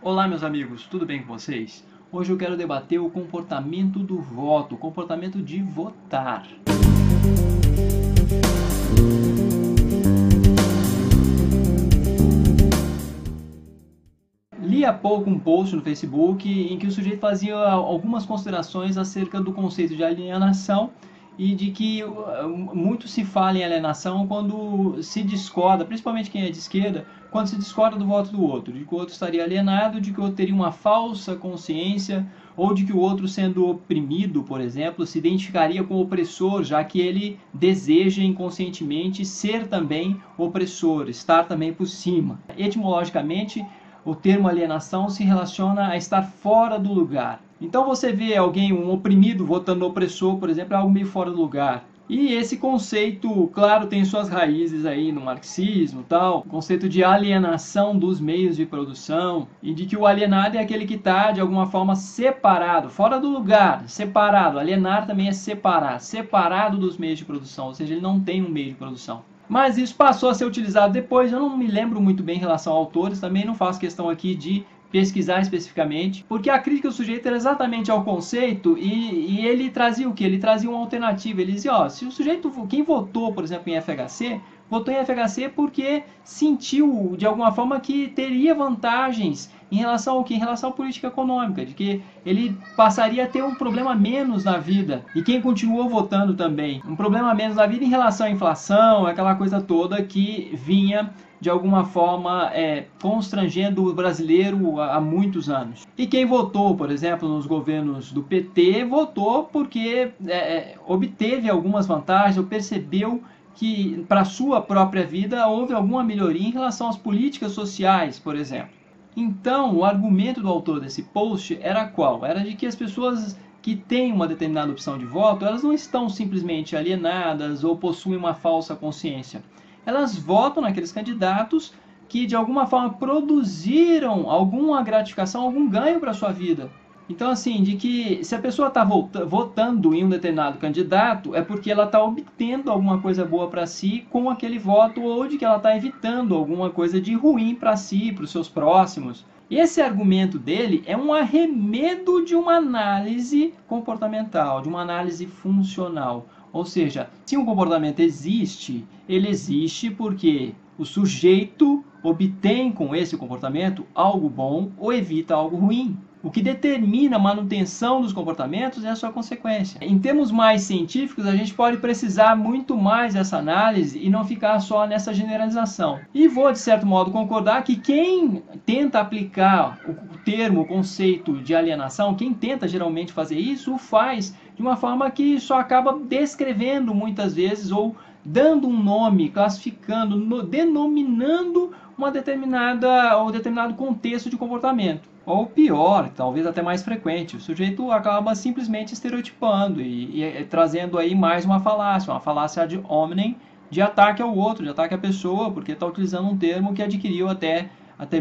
Olá, meus amigos, tudo bem com vocês? Hoje eu quero debater o comportamento do voto, o comportamento de votar. Li há pouco um post no Facebook em que o sujeito fazia algumas considerações acerca do conceito de alienação e de que muito se fala em alienação quando se discorda, principalmente quem é de esquerda, quando se discorda do voto do outro, de que o outro estaria alienado, de que o outro teria uma falsa consciência, ou de que o outro, sendo oprimido, por exemplo, se identificaria com o opressor, já que ele deseja inconscientemente ser também opressor, estar também por cima. Etimologicamente, o termo alienação se relaciona a estar fora do lugar. Então você vê alguém, um oprimido, votando no opressor, por exemplo, é algo meio fora do lugar. E esse conceito, claro, tem suas raízes aí no marxismo, tal, o conceito de alienação dos meios de produção e de que o alienado é aquele que está de alguma forma separado, fora do lugar, separado. Alienar também é separar, separado dos meios de produção, ou seja, ele não tem um meio de produção. Mas isso passou a ser utilizado depois, eu não me lembro muito bem em relação a autores, também não faço questão aqui de pesquisar especificamente, porque a crítica do sujeito era exatamente ao conceito e ele trazia o que? Ele trazia uma alternativa, ele dizia, ó, se o sujeito, quem votou, por exemplo, em FHC, votou em FHC porque sentiu, de alguma forma, que teria vantagens em relação ao que? Em relação à política econômica, de que ele passaria a ter um problema menos na vida. E quem continuou votando também, um problema menos na vida em relação à inflação, aquela coisa toda que vinha de alguma forma constrangendo o brasileiro há muitos anos. E quem votou, por exemplo, nos governos do PT, votou porque obteve algumas vantagens, ou percebeu que para a sua própria vida houve alguma melhoria em relação às políticas sociais, por exemplo. Então, o argumento do autor desse post era qual? Era de que as pessoas que têm uma determinada opção de voto, elas não estão simplesmente alienadas ou possuem uma falsa consciência. Elas votam naqueles candidatos que de alguma forma produziram alguma gratificação, algum ganho para a sua vida. Então, assim, de que se a pessoa está votando em um determinado candidato, é porque ela está obtendo alguma coisa boa para si com aquele voto, ou de que ela está evitando alguma coisa de ruim para si, para os seus próximos. Esse argumento dele é um arremedo de uma análise comportamental, de uma análise funcional. Ou seja, se um comportamento existe, ele existe porque o sujeito obtém com esse comportamento algo bom ou evita algo ruim. O que determina a manutenção dos comportamentos é a sua consequência. Em termos mais científicos, a gente pode precisar muito mais dessa análise e não ficar só nessa generalização. E vou, de certo modo, concordar que quem tenta aplicar o termo, o conceito de alienação, quem tenta geralmente fazer isso, o faz de uma forma que só acaba descrevendo muitas vezes ou dando um nome, classificando, denominando um determinado contexto de comportamento. Ou pior, talvez até mais frequente, o sujeito acaba simplesmente estereotipando e trazendo aí mais uma falácia ad hominem, de ataque ao outro, de ataque à pessoa, porque está utilizando um termo que adquiriu até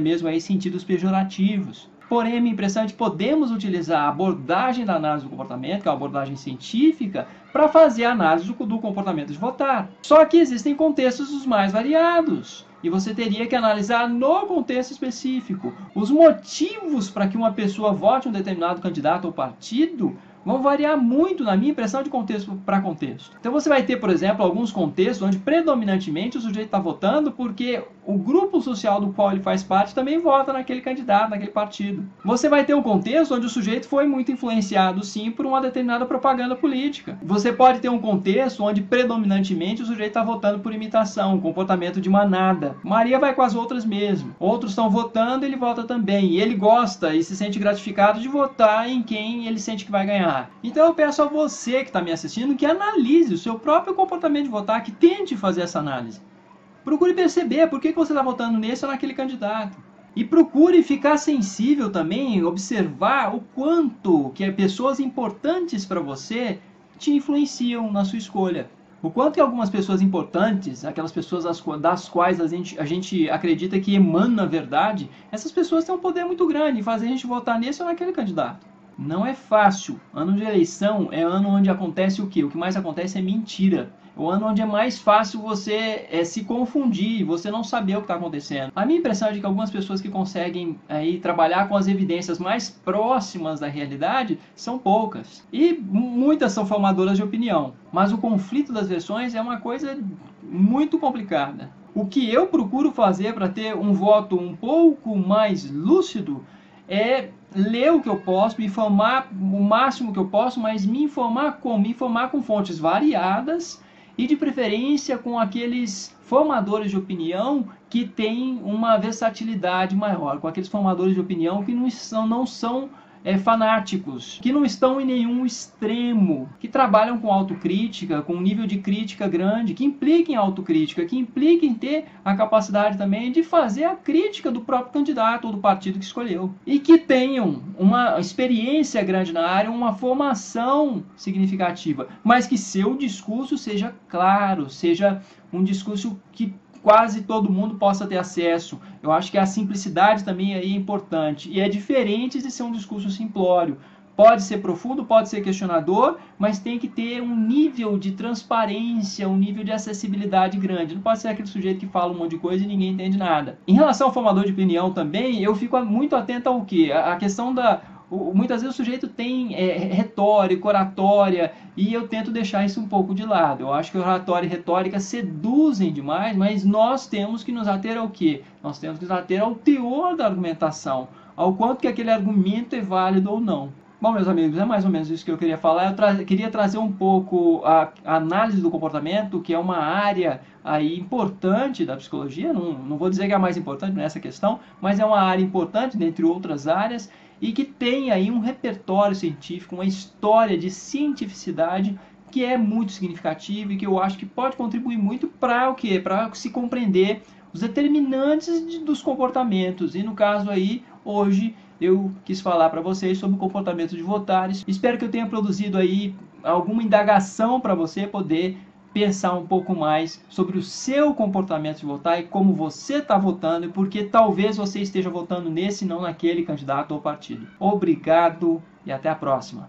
mesmo aí sentidos pejorativos. Porém, a minha impressão é que podemos utilizar a abordagem da análise do comportamento, que é a abordagem científica, para fazer a análise do comportamento de votar. Só que existem contextos os mais variados. E você teria que analisar no contexto específico. Os motivos para que uma pessoa vote um determinado candidato ou partido vão variar muito, na minha impressão, de contexto para contexto. Então você vai ter, por exemplo, alguns contextos onde predominantemente o sujeito está votando porque o grupo social do qual ele faz parte também vota naquele candidato, naquele partido. Você vai ter um contexto onde o sujeito foi muito influenciado, sim, por uma determinada propaganda política. Você pode ter um contexto onde predominantemente o sujeito está votando por imitação, um comportamento de manada. Maria vai com as outras mesmo. Outros estão votando, ele vota também. E ele gosta e se sente gratificado de votar em quem ele sente que vai ganhar. Então eu peço a você que está me assistindo que analise o seu próprio comportamento de votar, que tente fazer essa análise. Procure perceber por que você está votando nesse ou naquele candidato. E procure ficar sensível também, observar o quanto que pessoas importantes para você te influenciam na sua escolha. O quanto que algumas pessoas importantes, aquelas pessoas das quais a gente acredita que emanam a verdade, essas pessoas têm um poder muito grande em fazer a gente votar nesse ou naquele candidato. Não é fácil. Ano de eleição é ano onde acontece o quê? O que mais acontece é mentira. o ano onde é mais fácil você se confundir, você não saber o que está acontecendo. A minha impressão é de que algumas pessoas que conseguem aí trabalhar com as evidências mais próximas da realidade são poucas. E muitas são formadoras de opinião. Mas o conflito das versões é uma coisa muito complicada. O que eu procuro fazer para ter um voto um pouco mais lúcido é ler o que eu posso, me informar o máximo que eu posso, mas me informar como? Me informar com fontes variadas e de preferência com aqueles formadores de opinião que têm uma versatilidade maior, com aqueles formadores de opinião que não são fanáticos, que não estão em nenhum extremo, que trabalham com autocrítica, com um nível de crítica grande, que impliquem autocrítica, que impliquem ter a capacidade também de fazer a crítica do próprio candidato ou do partido que escolheu. E que tenham uma experiência grande na área, uma formação significativa, mas que seu discurso seja claro, seja um discurso que quase todo mundo possa ter acesso. Eu acho que a simplicidade também aí é importante. E é diferente de ser um discurso simplório. Pode ser profundo, pode ser questionador, mas tem que ter um nível de transparência, um nível de acessibilidade grande. Não pode ser aquele sujeito que fala um monte de coisa e ninguém entende nada. Em relação ao formador de opinião também, eu fico muito atento ao quê? A questão da... Muitas vezes o sujeito tem retórica, oratória, e eu tento deixar isso um pouco de lado. Eu acho que oratória e retórica seduzem demais, mas nós temos que nos ater ao quê? Nós temos que nos ater ao teor da argumentação, ao quanto que aquele argumento é válido ou não. Bom, meus amigos, é mais ou menos isso que eu queria falar. Eu queria trazer um pouco a análise do comportamento, que é uma área aí importante da psicologia. Não vou dizer que é a mais importante nessa questão, mas é uma área importante, dentre outras áreas, e que tem aí um repertório científico, uma história de cientificidade que é muito significativa e que eu acho que pode contribuir muito para o quê? Para se compreender os determinantes dos comportamentos. E no caso aí, hoje, eu quis falar para vocês sobre o comportamento de votar. Espero que eu tenha produzido aí alguma indagação para você poder pensar um pouco mais sobre o seu comportamento de votar e como você está votando e porque talvez você esteja votando nesse e não naquele candidato ou partido. Obrigado e até a próxima.